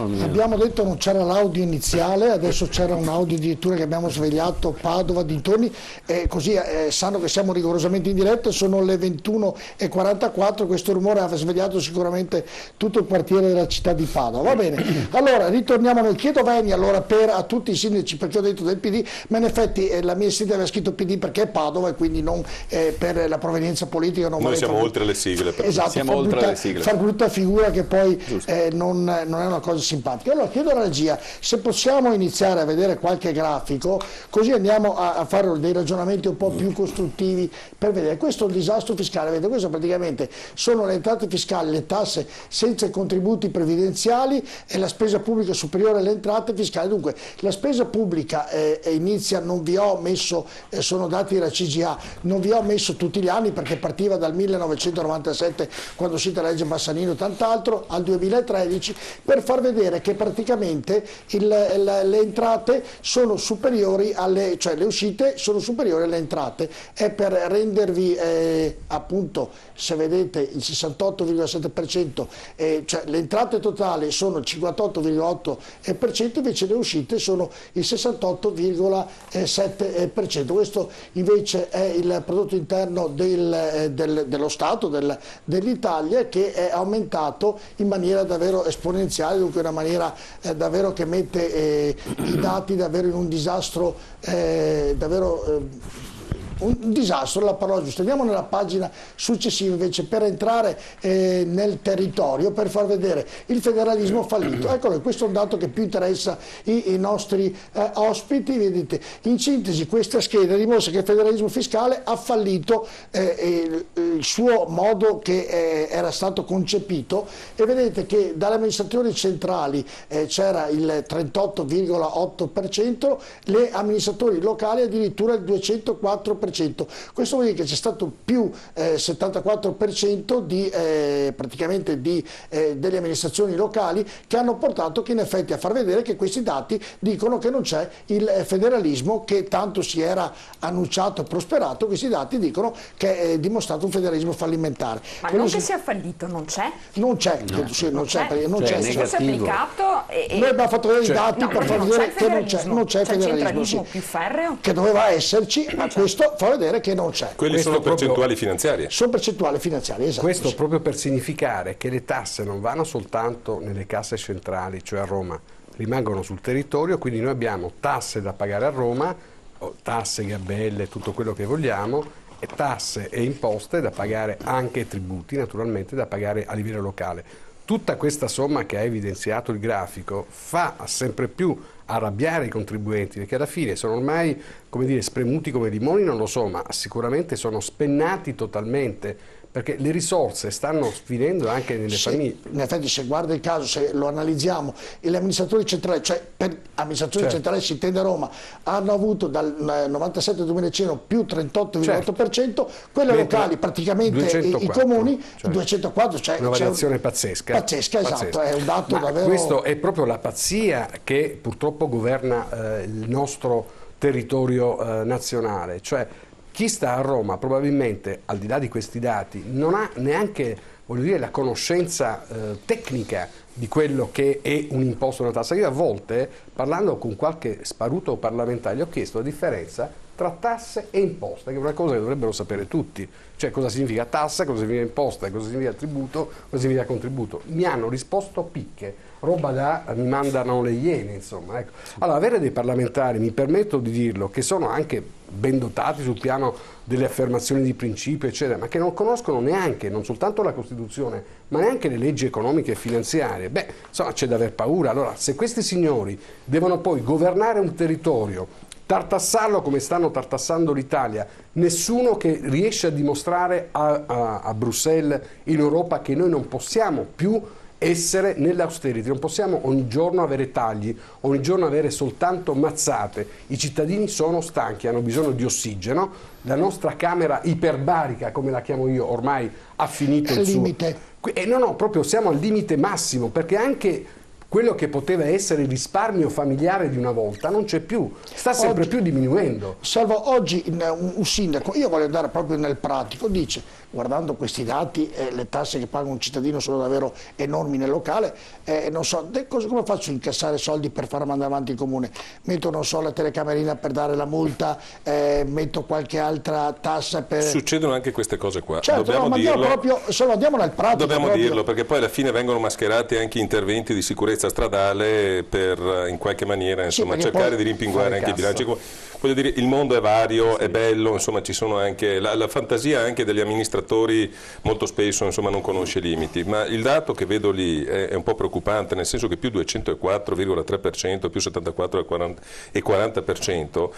Abbiamo detto non c'era l'audio iniziale, adesso c'era un audio addirittura che abbiamo svegliato Padova, dintorni, così sanno che siamo rigorosamente in diretta, sono le 21:44, questo rumore ha svegliato sicuramente tutto il quartiere della città di Padova. Va bene, allora ritorniamo noi, chiedo venia allora a tutti i sindaci, perché ho detto del PD, ma in effetti la mia sindaca aveva scritto PD perché è Padova e quindi non per la provenienza politica. Non noi siamo oltre le sigle. Esatto, siamo oltre le sigle. Far brutta figura che poi non è una cosa simpatica. Allora chiedo alla regia se possiamo iniziare a vedere qualche grafico, così andiamo a fare dei ragionamenti un po' più costruttivi per vedere. Questo è il disastro fiscale, vedete, questo praticamente sono le entrate fiscali, le tasse senza i contributi previdenziali e la spesa pubblica superiore alle entrate fiscali. Dunque la spesa pubblica inizia, non vi ho messo, sono dati della CGA, non vi ho messo tutti gli anni perché partiva dal 1997 quando è uscita la legge Bassanini e tant'altro al 2013, per far vedere che praticamente le entrate sono superiori alle, cioè le uscite sono superiori alle entrate. È per rendervi appunto, se vedete il 68,7%, cioè le entrate totali sono il 58,8%, invece le uscite sono il 68,7%. Questo invece è il prodotto interno dello Stato, dell'Italia, che è aumentato in maniera davvero esponenziale, dunque una maniera davvero che mette i dati davvero in un disastro un disastro, la parola giusta. Andiamo nella pagina successiva invece per entrare nel territorio, per far vedere il federalismo fallito. Eccolo, questo è un dato che più interessa i nostri ospiti. Vedete, in sintesi questa scheda dimostra che il federalismo fiscale ha fallito il suo modo che era stato concepito, e vedete che dalle amministrazioni centrali c'era il 38,8%, le amministratori locali addirittura il 204%. Questo vuol dire che c'è stato più 74% praticamente delle amministrazioni locali, che hanno portato che in effetti a far vedere che questi dati dicono che non c'è il federalismo che tanto si era annunciato e prosperato. Questi dati dicono che è dimostrato un federalismo fallimentare. Ma non che sia fallito, non c'è? Non c'è, non c'è. Applicato noi abbiamo fatto vedere i dati per far vedere che non c'è il federalismo più ferreo? che doveva esserci, ma questo fa vedere che non c'è. Quelli sono percentuali finanziarie. Sono percentuali finanziarie, esatto. Questo proprio per significare che le tasse non vanno soltanto nelle casse centrali, cioè a Roma, rimangono sul territorio, quindi noi abbiamo tasse da pagare a Roma, tasse, gabelle, tutto quello che vogliamo, e tasse e imposte da pagare, anche tributi naturalmente da pagare a livello locale. Tutta questa somma che ha evidenziato il grafico fa sempre più arrabbiare i contribuenti, perché alla fine sono ormai, come dire, spremuti come limoni, non lo so, ma sicuramente sono spennati totalmente, perché le risorse stanno finendo anche nelle famiglie. In effetti, se guarda il caso, se lo analizziamo, gli amministratori centrali, cioè per amministrazioni centrali si intende a Roma, hanno avuto dal 97 al 2010 più 38,8%, quelle locali praticamente 204, i comuni 204, cioè una variazione pazzesca. Pazzesca, esatto, è un dato davvero. Questo è proprio la pazzia che purtroppo governa il nostro territorio nazionale, cioè chi sta a Roma probabilmente, al di là di questi dati, non ha neanche, voglio dire, la conoscenza tecnica di quello che è un imposto, una tassa. Io a volte, parlando con qualche sparuto parlamentare, gli ho chiesto la differenza tra tasse e imposte, che è una cosa che dovrebbero sapere tutti, cioè cosa significa tassa, cosa significa imposta, cosa significa tributo, cosa significa contributo. Mi hanno risposto picche, roba da mi mandano le iene, insomma. Ecco. Allora, avere dei parlamentari, mi permetto di dirlo, che sono anche ben dotati sul piano delle affermazioni di principio, eccetera, ma che non conoscono neanche, non soltanto la Costituzione, ma neanche le leggi economiche e finanziarie, beh, insomma, c'è da aver paura. Allora, se questi signori devono poi governare un territorio, tartassarlo come stanno tartassando l'Italia, nessuno che riesce a dimostrare a Bruxelles, in Europa, che noi non possiamo più essere nell'austerity, non possiamo ogni giorno avere tagli, ogni giorno avere soltanto mazzate. I cittadini sono stanchi, hanno bisogno di ossigeno, la nostra Camera iperbarica, come la chiamo io, ormai ha finito il suo limite. No, proprio siamo al limite massimo, perché anche quello che poteva essere il risparmio familiare di una volta non c'è più, sta sempre più diminuendo. Salvo, oggi un sindaco, io voglio andare proprio nel pratico, dice, guardando questi dati, le tasse che paga un cittadino sono davvero enormi nel locale, non so, come faccio a incassare soldi per far mandare avanti il comune? Metto, non so, la telecamerina per dare la multa, metto qualche altra tassa per... Succedono anche queste cose qua, certo, dobbiamo no, dirlo, proprio, se lo andiamo nel pratico. Dobbiamo proprio dirlo, perché poi alla fine vengono mascherati anche interventi di sicurezza stradale per in qualche maniera insomma, cercare di rimpinguare anche i bilanci. Voglio dire, il mondo è vario, è bello, insomma ci sono anche la fantasia anche degli amministratori molto spesso insomma non conosce limiti, ma il dato che vedo lì è un po' preoccupante, nel senso che più 204,3%, più 74,40%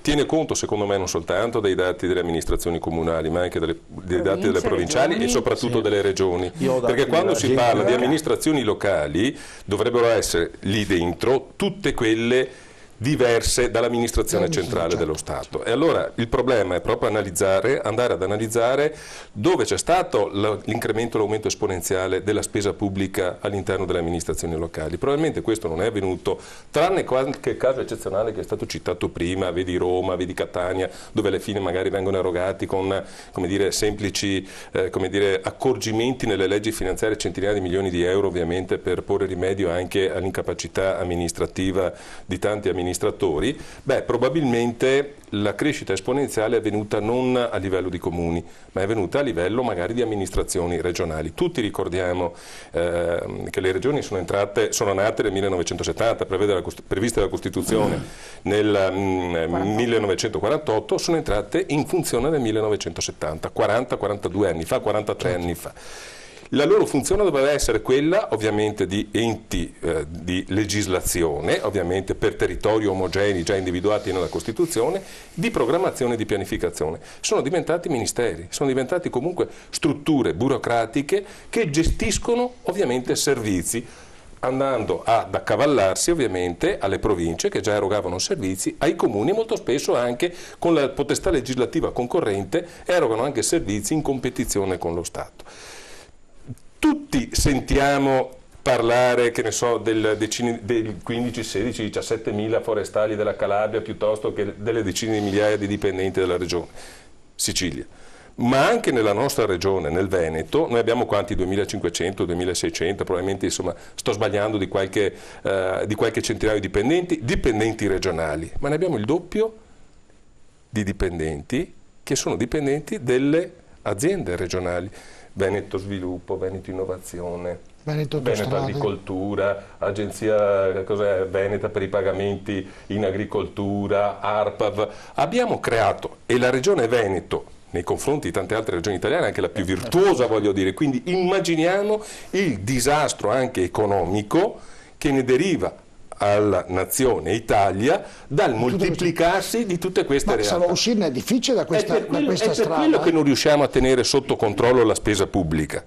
tiene conto secondo me non soltanto dei dati delle amministrazioni comunali, ma anche dei dati delle provinciali regioni, e soprattutto delle regioni, perché quando si parla di amministrazioni locali dovrebbero essere lì dentro tutte quelle diverse dall'amministrazione centrale dello Stato. E allora il problema è proprio andare ad analizzare dove c'è stato l'incremento, l'aumento esponenziale della spesa pubblica all'interno delle amministrazioni locali. Probabilmente questo non è avvenuto, tranne qualche caso eccezionale che è stato citato prima, vedi Roma, vedi Catania, dove alle fine magari vengono erogati con semplici accorgimenti nelle leggi finanziarie centinaia di milioni di euro, ovviamente per porre rimedio anche all'incapacità amministrativa di tanti amministratori. Probabilmente la crescita esponenziale è avvenuta non a livello di comuni, ma è avvenuta a livello magari di amministrazioni regionali. Tutti ricordiamo che le regioni sono nate nel 1970, previste dalla Costituzione nel 1948, sono entrate in funzione nel 1970, 42 anni fa, 43 anni fa. La loro funzione doveva essere quella ovviamente di enti di legislazione, ovviamente per territori omogenei già individuati nella Costituzione, di programmazione e di pianificazione. Sono diventati ministeri, sono diventati comunque strutture burocratiche che gestiscono ovviamente servizi, andando ad accavallarsi ovviamente alle province che già erogavano servizi, ai comuni molto spesso anche con la potestà legislativa concorrente erogano anche servizi in competizione con lo Stato. Tutti sentiamo parlare, che ne so, del 15, 16, 17 mila forestali della Calabria piuttosto che delle decine di migliaia di dipendenti della regione Sicilia. Ma anche nella nostra regione, nel Veneto, noi abbiamo quanti? 2500, 2600, probabilmente insomma sto sbagliando di qualche centinaio di dipendenti regionali, ma ne abbiamo il doppio di dipendenti che sono dipendenti delle aziende regionali. Veneto Sviluppo, Veneto Innovazione, Veneto Agricoltura, Agenzia Veneta per i pagamenti in agricoltura, ARPAV. Abbiamo creato, e la regione Veneto, nei confronti di tante altre regioni italiane, anche la più virtuosa voglio dire, quindi immaginiamo il disastro anche economico che ne deriva alla nazione Italia dal moltiplicarsi di tutte queste realtà. Ma uscirne è difficile da questa strada. È per quello che non riusciamo a tenere sotto controllo la spesa pubblica.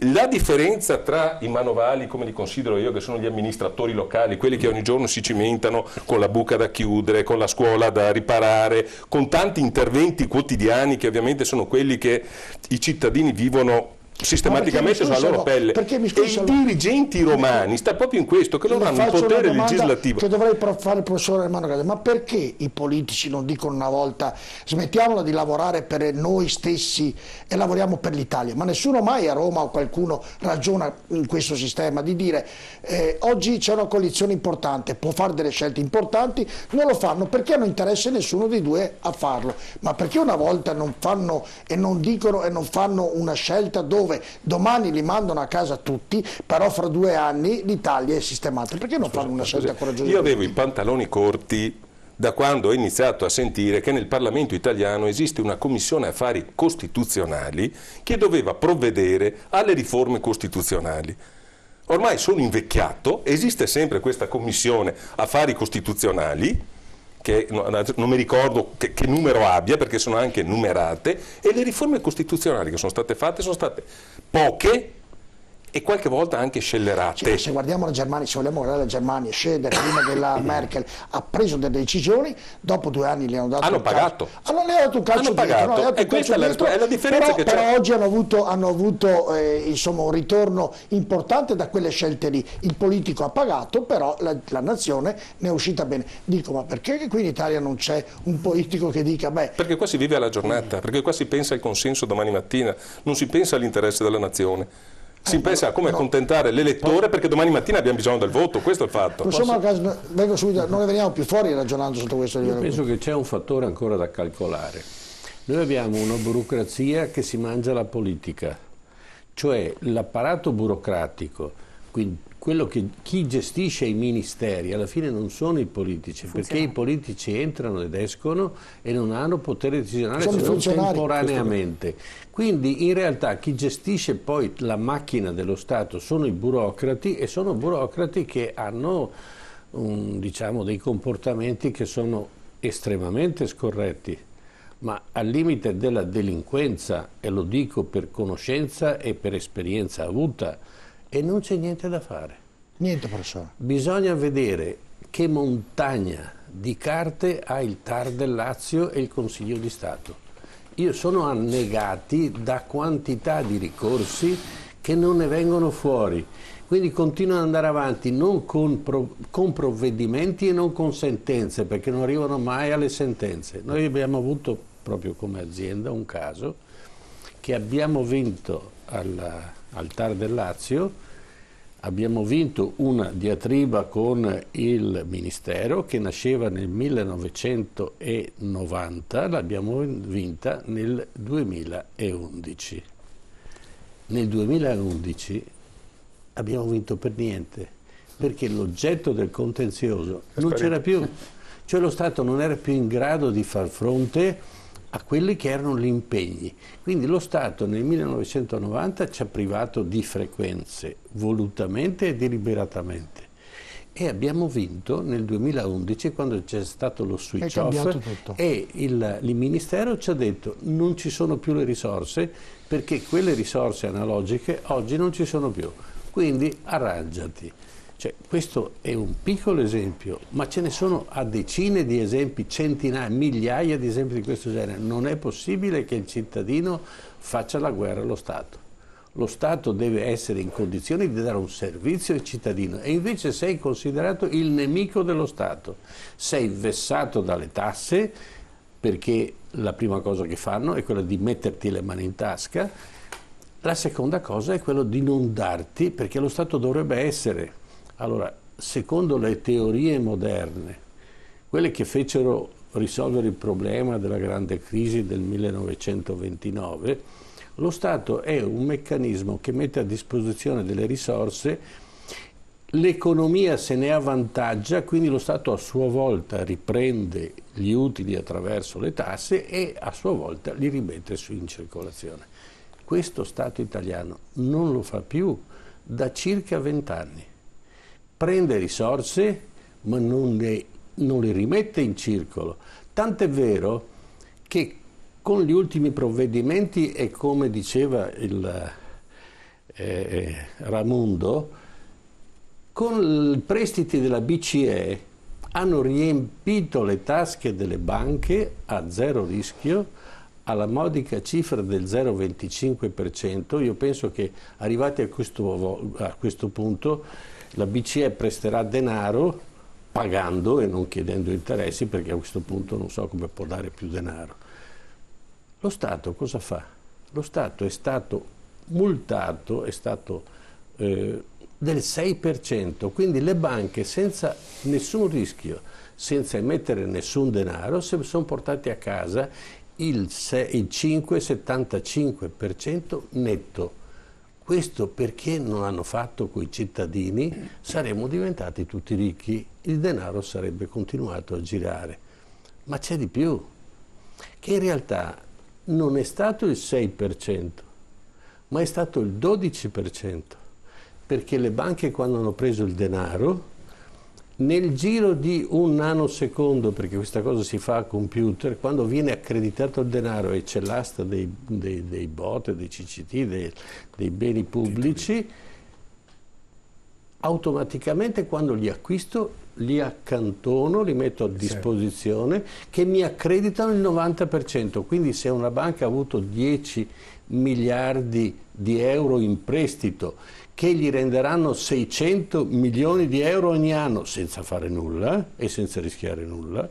La differenza tra i manovali, come li considero io, che sono gli amministratori locali, quelli che ogni giorno si cimentano con la buca da chiudere, con la scuola da riparare, con tanti interventi quotidiani che ovviamente sono quelli che i cittadini vivono sistematicamente sulla loro pelle, e i dirigenti romani sta proprio in questo, che loro hanno il potere legislativo. Che dovrei fare il professore Ermanno Gadda: ma perché i politici non dicono una volta smettiamola di lavorare per noi stessi e lavoriamo per l'Italia? Ma nessuno mai a Roma o qualcuno ragiona in questo sistema di dire oggi c'è una coalizione importante, può fare delle scelte importanti, non lo fanno perché non interessa nessuno dei due a farlo, ma perché una volta non fanno e non dicono e non fanno una scelta dove domani li mandano a casa tutti, però fra 2 anni l'Italia è sistemata? Perché non fanno una scelta coraggiosa? Io avevo i pantaloni corti da quando ho iniziato a sentire che nel Parlamento italiano esiste una commissione affari costituzionali che doveva provvedere alle riforme costituzionali. Ormai sono invecchiato, esiste sempre questa commissione affari costituzionali, che non mi ricordo che numero abbia perché sono anche numerate, e le riforme costituzionali che sono state fatte sono state poche e qualche volta anche scellerate. Cioè, se guardiamo la Germania, se vogliamo guardare la Germania, Schröder prima della Merkel ha preso delle decisioni, dopo 2 anni le hanno dato un pagato. calcio. Allora le hanno dato un calcio dietro, E questa è la differenza che c'è. Però oggi hanno avuto insomma, un ritorno importante da quelle scelte lì. Il politico ha pagato, però la nazione ne è uscita bene. Dico, ma perché qui in Italia non c'è un politico che dica, beh... Perché qua si vive alla giornata, perché qua si pensa al consenso domani mattina, non si pensa all'interesse della nazione. Si pensa a come accontentare l'elettore, perché domani mattina abbiamo bisogno del voto, questo è il fatto. Vengo subito, non ne veniamo più fuori ragionando sotto questo livello. Io penso che c'è un fattore ancora da calcolare. Noi abbiamo una burocrazia che si mangia la politica, cioè l'apparato burocratico, quindi chi gestisce i ministeri alla fine non sono i politici, perché i politici entrano ed escono e non hanno potere decisionale se non temporaneamente. Quindi in realtà chi gestisce poi la macchina dello Stato sono i burocrati, e sono burocrati che hanno diciamo, dei comportamenti che sono estremamente scorretti, ma al limite della delinquenza, e lo dico per conoscenza e per esperienza avuta, e non c'è niente da fare. Niente, professore. Bisogna vedere che montagna di carte ha il TAR del Lazio e il Consiglio di Stato. Io sono annegati da quantità di ricorsi che non ne vengono fuori. Quindi continuano ad andare avanti non con provvedimenti e non con sentenze, perché non arrivano mai alle sentenze. Noi abbiamo avuto proprio come azienda un caso che abbiamo vinto al TAR del Lazio, abbiamo vinto una diatriba con il Ministero che nasceva nel 1990, l'abbiamo vinta nel 2011. Nel 2011 abbiamo vinto per niente, perché l'oggetto del contenzioso non c'era più, cioè lo Stato non era più in grado di far fronte a quelli che erano gli impegni. Quindi lo Stato nel 1990 ci ha privato di frequenze, volutamente e deliberatamente. E abbiamo vinto nel 2011 quando c'è stato lo switch off e il Ministero ci ha detto non ci sono più le risorse, perché quelle risorse analogiche oggi non ci sono più. Quindi arrangiati. Cioè, questo è un piccolo esempio, ma ce ne sono a decine di esempi, centinaia, migliaia di esempi di questo genere. Non è possibile che il cittadino faccia la guerra allo Stato. Lo Stato deve essere in condizioni di dare un servizio al cittadino, e invece sei considerato il nemico dello Stato. Sei vessato dalle tasse, perché la prima cosa che fanno è quella di metterti le mani in tasca. La seconda cosa è quello di non darti, perché lo Stato dovrebbe essere... Allora, secondo le teorie moderne, quelle che fecero risolvere il problema della grande crisi del 1929, lo Stato è un meccanismo che mette a disposizione delle risorse, l'economia se ne avvantaggia, quindi lo Stato a sua volta riprende gli utili attraverso le tasse e a sua volta li rimette in circolazione. Questo Stato italiano non lo fa più da circa 20 anni. Prende risorse ma non le rimette in circolo. Tant'è vero che con gli ultimi provvedimenti, e come diceva il Ramundo, con i prestiti della BCE hanno riempito le tasche delle banche a zero rischio, alla modica cifra del 0,25%. Io penso che arrivati a questo punto la BCE presterà denaro pagando e non chiedendo interessi, perché a questo punto non so come può dare più denaro. Lo Stato cosa fa? Lo Stato è stato multato, è stato del 6%, quindi le banche senza nessun rischio, senza emettere nessun denaro, si sono portati a casa il 5,75% netto. Questo perché non hanno fatto coi cittadini, saremmo diventati tutti ricchi, il denaro sarebbe continuato a girare. Ma c'è di più, che in realtà non è stato il 6%, ma è stato il 12%, perché le banche quando hanno preso il denaro, nel giro di un nanosecondo, perché questa cosa si fa a computer, quando viene accreditato il denaro e c'è l'asta dei BOT, dei CCT, dei beni pubblici, automaticamente quando li acquisto li accantono, li metto a disposizione, che mi accreditano il 90%. Quindi se una banca ha avuto 10 miliardi di euro in prestito che gli renderanno 600 milioni di euro ogni anno senza fare nulla e senza rischiare nulla,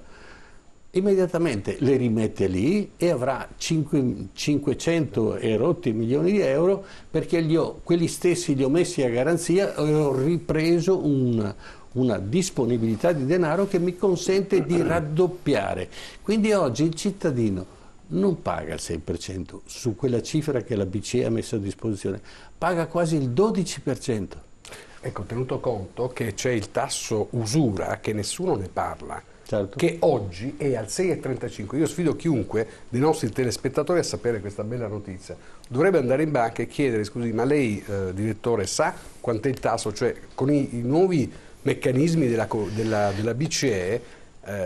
immediatamente le rimette lì e avrà 500 e rotti milioni di euro, perché quelli stessi li ho messi a garanzia e ho ripreso una disponibilità di denaro che mi consente di raddoppiare. Quindi oggi il cittadino non paga il 6% su quella cifra che la BCE ha messo a disposizione, paga quasi il 12%. Ecco, tenuto conto che c'è il tasso usura, che nessuno ne parla, Certo. che oggi è al 6,35. Io sfido chiunque dei nostri telespettatori a sapere questa bella notizia. Dovrebbe andare in banca e chiedere: scusi, ma lei, direttore, sa quant'è il tasso? Cioè, con i nuovi meccanismi della BCE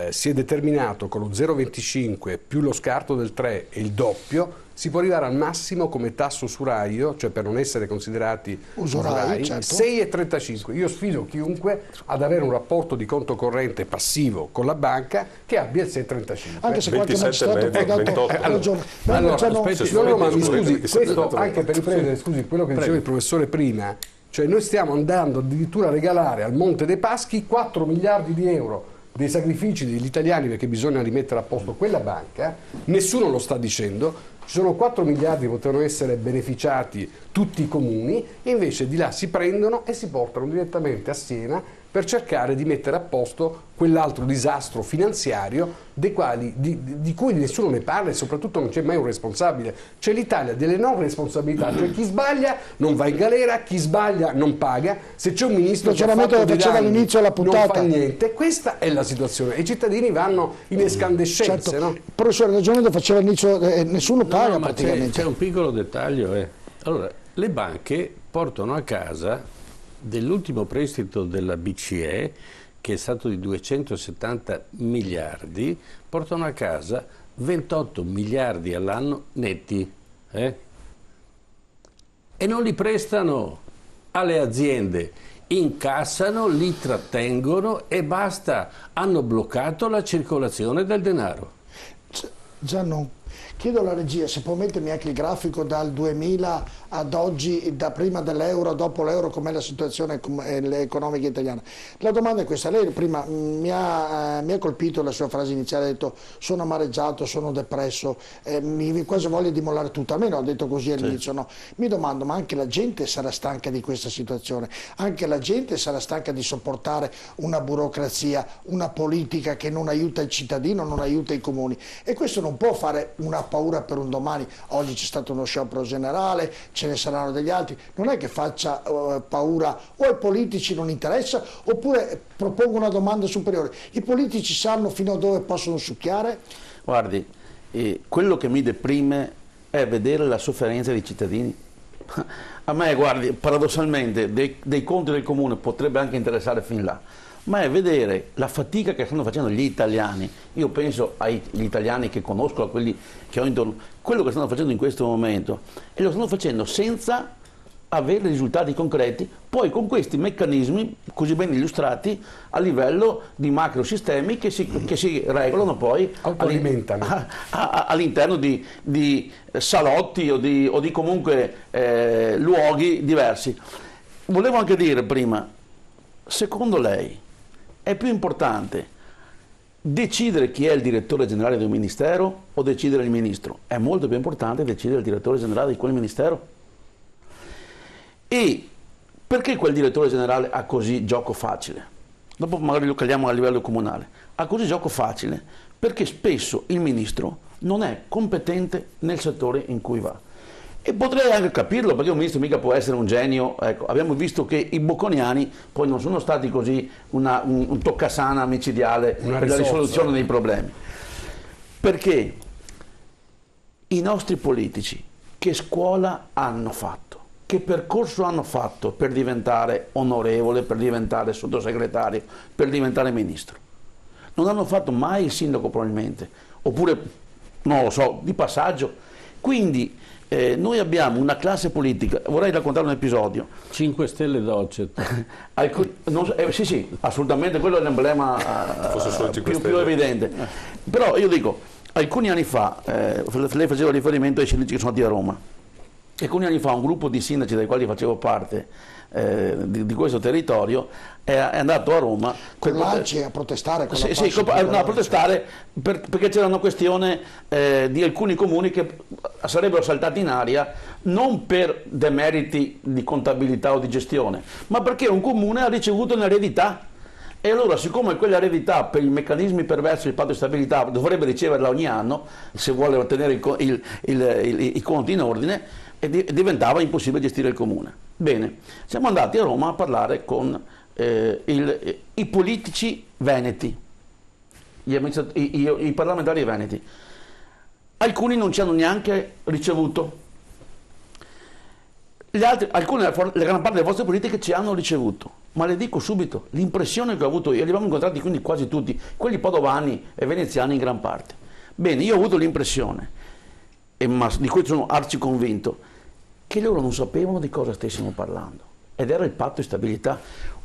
si è determinato con lo 0,25 più lo scarto del 3 e il doppio, si può arrivare al massimo come tasso usuraio, cioè per non essere considerati usurai, certo. 6,35. Io sfido chiunque ad avere un rapporto di conto corrente passivo con la banca che abbia il 6,35. Anche se qualche 27, magistrato ha dato 28. ragione. Allora, Aspetti, no, ma mi scusi, scusi, questo questo anche per riprendere, scusi, quello che diceva il professore prima, cioè noi stiamo andando addirittura a regalare al Monte dei Paschi 4 miliardi di euro dei sacrifici degli italiani, perché bisogna rimettere a posto quella banca, nessuno lo sta dicendo. Ci sono 4 miliardi che potevano essere beneficiati tutti i comuni, e invece di là si prendono e si portano direttamente a Siena per cercare di mettere a posto quell'altro disastro finanziario di cui nessuno ne parla e soprattutto non c'è mai un responsabile. C'è l'Italia delle non responsabilità, cioè chi sbaglia non va in galera, chi sbaglia non paga, se c'è un ministro che ha fatto dei danni all'inizio della puntata non fa niente. Questa è la situazione e i cittadini vanno in escandescenze. certo. No? Professore, ragionando faceva all'inizio, nessuno paga ma praticamente. c'è un piccolo dettaglio. Allora, le banche portano a casa dell'ultimo prestito della BCE, che è stato di 270 miliardi, portano a casa 28 miliardi all'anno netti. E non li prestano alle aziende, incassano, li trattengono e basta. Hanno bloccato la circolazione del denaro. Gianno, chiedo alla regia se può mettermi anche il grafico dal 2000 ad oggi, da prima dell'euro, dopo l'euro, com'è la situazione economica italiana. La domanda è questa: lei prima mi ha colpito la sua frase iniziale, ha detto sono amareggiato, sono depresso, mi quasi voglia di mollare tutto, almeno ha detto così all'inizio. No? Mi domando, ma anche la gente sarà stanca di questa situazione, anche la gente sarà stanca di sopportare una burocrazia, una politica che non aiuta il cittadino, non aiuta i comuni, e questo non può fare una paura per un domani. Oggi c'è stato uno sciopero generale, ce ne saranno degli altri, non è che faccia paura o ai politici non interessa, oppure propongo una domanda superiore: i politici sanno fino a dove possono succhiare? Guardi, quello che mi deprime è vedere la sofferenza dei cittadini. A me, guardi, paradossalmente dei conti del comune potrebbe anche interessare fin là, ma è vedere la fatica che stanno facendo gli italiani. Io penso agli italiani che conosco, a quelli che ho intorno, quello che stanno facendo in questo momento, e lo stanno facendo senza avere risultati concreti, poi con questi meccanismi così ben illustrati a livello di macrosistemi che si regolano poi all'interno di salotti o di comunque luoghi diversi. Volevo anche dire prima, secondo lei è più importante decidere chi è il direttore generale di un ministero o decidere il ministro? È molto più importante decidere il direttore generale di quel ministero. E perché quel direttore generale ha così gioco facile? Dopo magari lo caliamo a livello comunale. Ha così gioco facile perché spesso il ministro non è competente nel settore in cui va. E potrei anche capirlo, perché un ministro mica può essere un genio. Ecco, abbiamo visto che i bocconiani poi non sono stati così un toccasana micidiale per la risoluzione dei problemi. Perché i nostri politici che scuola hanno fatto? Che percorso hanno fatto per diventare onorevole, per diventare sottosegretario, per diventare ministro? Non hanno fatto mai il sindaco probabilmente, oppure, non lo so, di passaggio. Quindi noi abbiamo una classe politica, vorrei raccontare un episodio. 5 Stelle Docet. Sì, assolutamente, quello è l'emblema più evidente. Però io dico, alcuni anni fa, lei faceva riferimento ai sindaci che sono andati a Roma, alcuni anni fa un gruppo di sindaci dai quali facevo parte di questo territorio è andato a Roma con l'ANCI a protestare a protestare perché c'era una questione di alcuni comuni che sarebbero saltati in aria non per demeriti di contabilità o di gestione, ma perché un comune ha ricevuto un'eredità. E allora, siccome quell'eredità per i meccanismi perversi del patto di stabilità dovrebbe riceverla ogni anno, se vuole ottenere i conti in ordine, diventava impossibile gestire il comune. Bene, siamo andati a Roma a parlare con i politici veneti, i parlamentari veneti. Alcuni non ci hanno neanche ricevuto. La gran parte delle vostre politiche ci hanno ricevuto, ma le dico subito, l'impressione che ho avuto io, li abbiamo incontrati quindi quasi tutti, quelli padovani e veneziani in gran parte. Bene, io ho avuto l'impressione, ma di cui sono arciconvinto, che loro non sapevano di cosa stessimo parlando, ed era il patto di stabilità.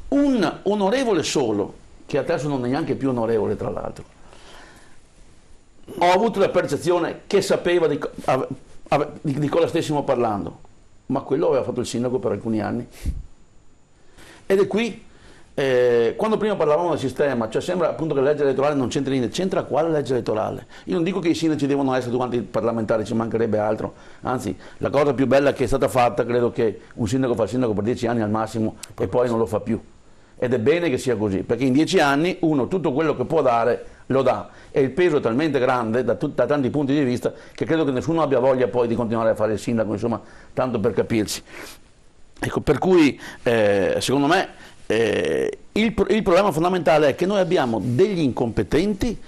Un onorevole solo, che adesso non è neanche più onorevole tra l'altro, ho avuto la percezione che sapeva di cosa stessimo parlando. Ma quello aveva fatto il sindaco per alcuni anni. Ed è qui, quando prima parlavamo del sistema, cioè sembra appunto che la legge elettorale non c'entra niente, c'entra quale legge elettorale? Io non dico che i sindaci devono essere tutti quanti parlamentari, ci mancherebbe altro, anzi la cosa più bella che è stata fatta, credo che un sindaco fa il sindaco per 10 anni al massimo e poi non lo fa più. Ed è bene che sia così, perché in 10 anni uno tutto quello che può dare lo dà, e il peso è talmente grande da tanti punti di vista che credo che nessuno abbia voglia poi di continuare a fare il sindaco, insomma, tanto per capirsi. Ecco, per cui secondo me il problema fondamentale è che noi abbiamo degli incompetenti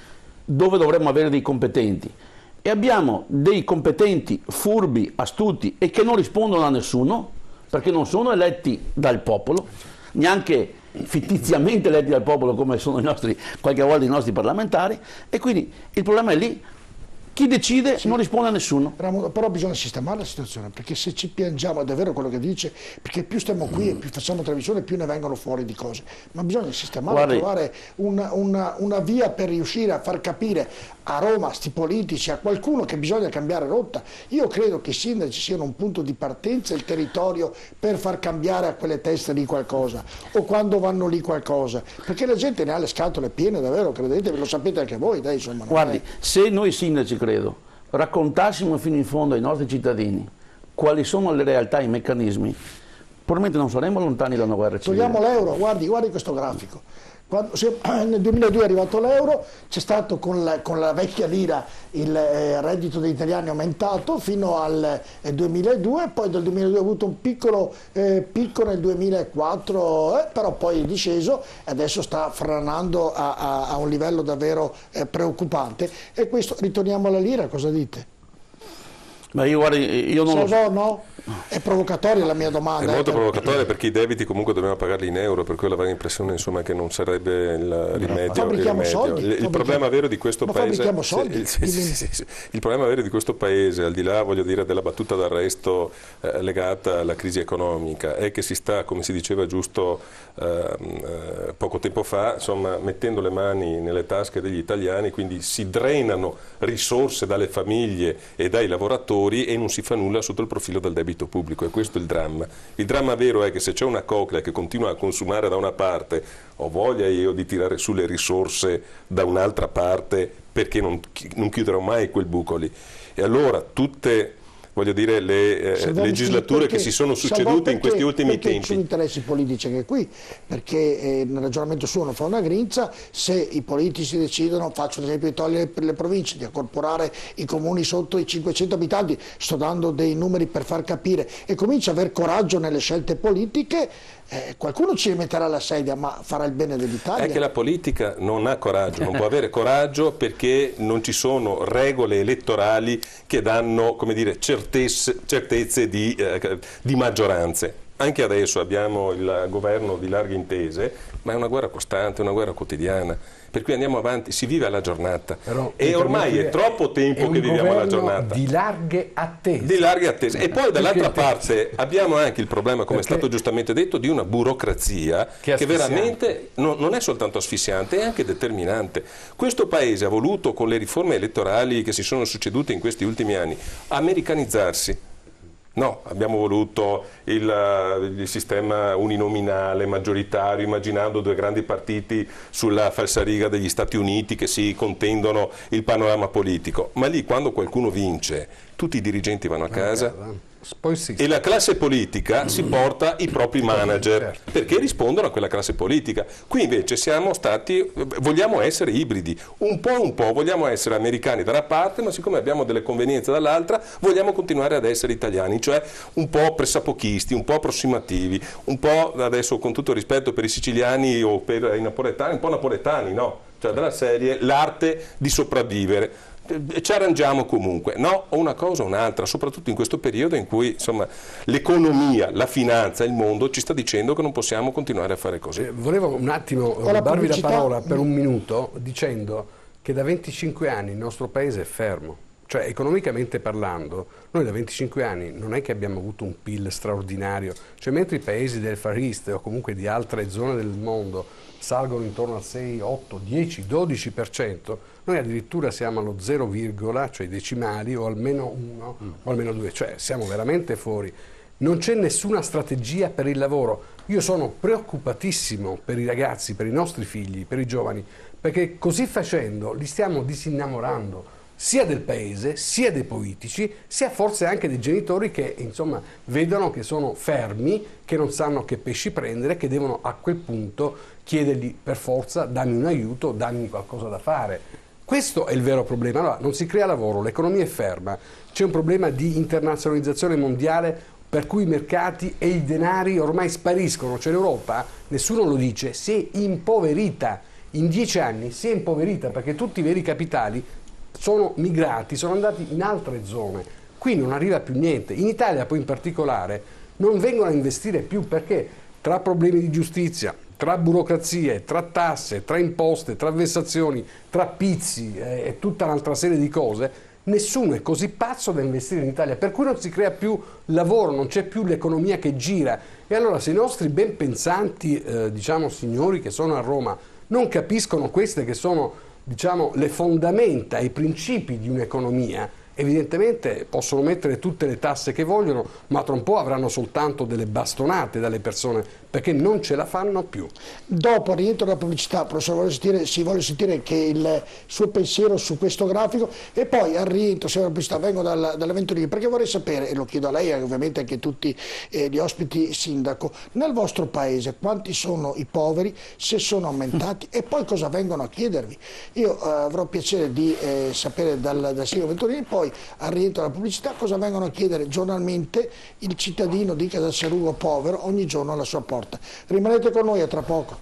dove dovremmo avere dei competenti, e abbiamo dei competenti furbi, astuti e che non rispondono a nessuno perché non sono eletti dal popolo, neanche fittiziamente eletti dal popolo come sono qualche volta i nostri parlamentari, e quindi il problema è lì. Chi decide non risponde a nessuno. Però bisogna sistemare la situazione, perché se ci piangiamo, è davvero quello che dice, perché più stiamo qui e più facciamo televisione, più ne vengono fuori di cose. Ma bisogna sistemare, trovare una via per riuscire a far capire a Roma, sti politici, a qualcuno che bisogna cambiare rotta. Io credo che i sindaci siano un punto di partenza, il territorio per far cambiare a quelle teste lì qualcosa, o quando vanno lì qualcosa, perché la gente ne ha le scatole piene, davvero, credete, lo sapete anche voi, dai, insomma. Guardi, se noi sindaci, credo, raccontassimo fino in fondo ai nostri cittadini quali sono le realtà, i meccanismi, probabilmente non saremmo lontani da una guerra civile. Togliamo l'euro, guardi questo grafico. Nel 2002 è arrivato l'euro, c'è stato con la vecchia lira il reddito degli italiani aumentato fino al 2002, poi dal 2002 ha avuto un piccolo picco nel 2004, però poi è disceso e adesso sta franando a un livello davvero preoccupante. E questo, ritorniamo alla lira, cosa dite? Ma io non lo so. No? È provocatoria la mia domanda. È molto provocatoria, perché i debiti comunque dobbiamo pagarli in euro, per cui la varia impressione, insomma, che non sarebbe il rimedio. Il problema vero di questo paese, il problema vero di questo paese, al di là, voglio dire, della battuta d'arresto legata alla crisi economica, è che si sta, come si diceva giusto poco tempo fa, insomma, mettendo le mani nelle tasche degli italiani, quindi si drenano risorse dalle famiglie e dai lavoratori e non si fa nulla sotto il profilo del debito pubblico, e questo è il dramma. Il dramma vero è che se c'è una coclea che continua a consumare da una parte, ho voglia io di tirare su le risorse da un'altra parte, perché non chiuderò mai quel buco lì. E allora tutte, voglio dire, le legislature che si sono succedute in questi ultimi tempi. Ci sono interessi politici anche qui, perché nel ragionamento suo non fa una grinza, se i politici decidono, faccio l'esempio di togliere le province, di accorporare i comuni sotto i 500 abitanti, sto dando dei numeri per far capire, e comincia a aver coraggio nelle scelte politiche, qualcuno ci metterà la sedia, ma farà il bene dell'Italia. È che la politica non ha coraggio, non può avere coraggio, perché non ci sono regole elettorali che danno, come dire, certezze di maggioranze. anche adesso abbiamo il governo di larghe intese, ma è una guerra costante, una guerra quotidiana. Per cui andiamo avanti, si vive alla giornata. Però, e ormai è troppo tempo che viviamo alla giornata. Di larghe attese. Di larghe attese. E poi dall'altra parte abbiamo anche il problema, come è stato giustamente detto, di una burocrazia che veramente non è soltanto asfissiante, è anche determinante. Questo Paese ha voluto, con le riforme elettorali che si sono succedute in questi ultimi anni, americanizzarsi. No, abbiamo voluto il sistema uninominale, maggioritario, immaginando due grandi partiti sulla falsariga degli Stati Uniti che si contendono il panorama politico. Ma lì, quando qualcuno vince, tutti i dirigenti vanno a casa. Poi sì. E la classe politica si porta i propri manager, perché rispondono a quella classe politica. Qui invece vogliamo essere ibridi, un po', vogliamo essere americani da una parte, ma siccome abbiamo delle convenienze dall'altra, vogliamo continuare ad essere italiani, cioè un po' pressapochisti, un po' approssimativi, un po', adesso con tutto rispetto per i siciliani o per i napoletani, un po' napoletani, no? Cioè della serie l'arte di sopravvivere. Ci arrangiamo comunque, no? O una cosa o un'altra, soprattutto in questo periodo in cui insomma l'economia, la finanza, il mondo ci sta dicendo che non possiamo continuare a fare così. Volevo un attimo rubarvi la parola per un minuto dicendo che da 25 anni il nostro paese è fermo, cioè economicamente parlando, noi da 25 anni non è che abbiamo avuto un PIL straordinario, cioè mentre i paesi del Far East o comunque di altre zone del mondo salgono intorno al 6, 8, 10, 12%, noi addirittura siamo allo 0, cioè i decimali, o almeno 1 o almeno 2, cioè siamo veramente fuori. Non c'è nessuna strategia per il lavoro. Io sono preoccupatissimo per i ragazzi, per i nostri figli, per i giovani, perché così facendo li stiamo disinnamorando sia del paese, sia dei politici, sia forse anche dei genitori che insomma vedono che sono fermi, che non sanno che pesci prendere, che devono a quel punto chiedergli per forza dammi un aiuto, dammi qualcosa da fare. Questo è il vero problema. Allora, non si crea lavoro, l'economia è ferma, c'è un problema di internazionalizzazione mondiale per cui i mercati e i denari ormai spariscono, cioè l'Europa, nessuno lo dice, si è impoverita, in 10 anni si è impoverita perché tutti i veri capitali sono migrati, sono andati in altre zone, qui non arriva più niente. In Italia poi in particolare non vengono a investire più perché tra problemi di giustizia, tra burocrazie, tra tasse, tra imposte, tra vessazioni, tra pizzi e tutta un'altra serie di cose, nessuno è così pazzo da investire in Italia, per cui non si crea più lavoro, non c'è più l'economia che gira. E allora se i nostri ben pensanti diciamo signori che sono a Roma non capiscono queste che sono diciamo le fondamenta, i principi di un'economia, evidentemente possono mettere tutte le tasse che vogliono, ma tra un po' avranno soltanto delle bastonate dalle persone perché non ce la fanno più. Dopo rientro dalla pubblicità, professore, si vuole sentire che il suo pensiero su questo grafico e poi al rientro, se la pubblicità, vengo dall'Avventurini perché vorrei sapere, e lo chiedo a lei e ovviamente anche a tutti gli ospiti sindaco, nel vostro paese quanti sono i poveri, se sono aumentati e poi cosa vengono a chiedervi? Io avrò piacere di sapere dal sindaco Venturini, poi al rientro dalla pubblicità cosa vengono a chiedere giornalmente il cittadino di Casalserugo povero ogni giorno alla sua porta. Rimanete con noi, a tra poco.